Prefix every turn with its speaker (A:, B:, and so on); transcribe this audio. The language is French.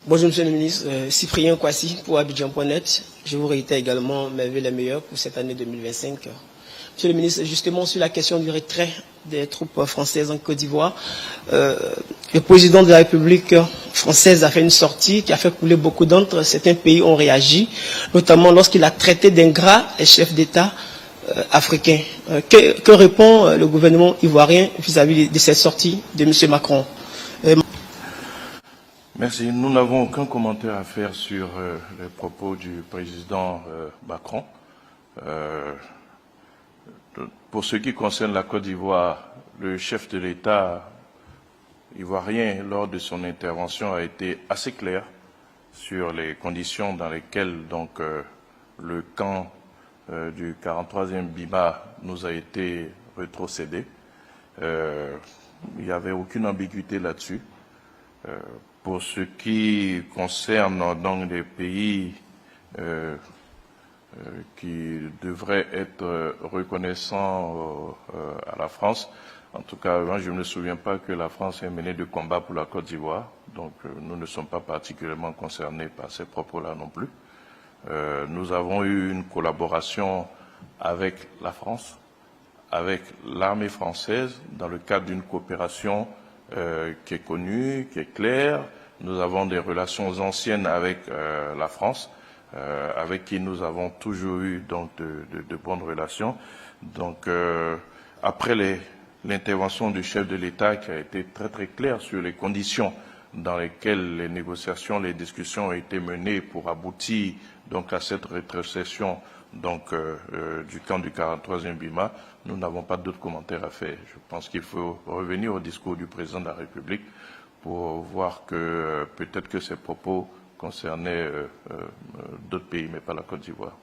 A: Bonjour Monsieur le ministre, Cyprien Kwasi pour Abidjan.net. Je vous réitère également mes vœux les meilleurs pour cette année 2025. Monsieur le ministre, justement sur la question du retrait des troupes françaises en Côte d'Ivoire, le président de la République française a fait une sortie qui a fait couler beaucoup d'encre. Certains pays ont réagi, notamment lorsqu'il a traité d'ingrats les chefs d'État africains. Que répond le gouvernement ivoirien vis-à-vis de cette sortie de M. Macron?
B: Merci. Nous n'avons aucun commentaire à faire sur les propos du président Macron. Pour ce qui concerne la Côte d'Ivoire, le chef de l'État ivoirien, lors de son intervention, a été assez clair sur les conditions dans lesquelles donc, le camp du 43e BIMA nous a été rétrocédé. Il n'y avait aucune ambiguïté là-dessus. Pour ce qui concerne donc les pays qui devraient être reconnaissants à la France, en tout cas, moi, je ne me souviens pas que la France ait mené de combat pour la Côte d'Ivoire, donc nous ne sommes pas particulièrement concernés par ces propos-là non plus. Nous avons eu une collaboration avec la France, avec l'armée française, dans le cadre d'une coopération qui est connue, qui est claire. Nous avons des relations anciennes avec la France, avec qui nous avons toujours eu donc de bonnes relations. Donc après l'intervention du chef de l'État qui a été très très claire sur les conditions dans lesquelles les négociations, les discussions ont été menées pour aboutir donc à cette rétrocession donc du camp du 43e BIMA, nous n'avons pas d'autres commentaires à faire. Je pense qu'il faut revenir au discours du président de la République pour voir que peut-être que ces propos concernaient d'autres pays, mais pas la Côte d'Ivoire.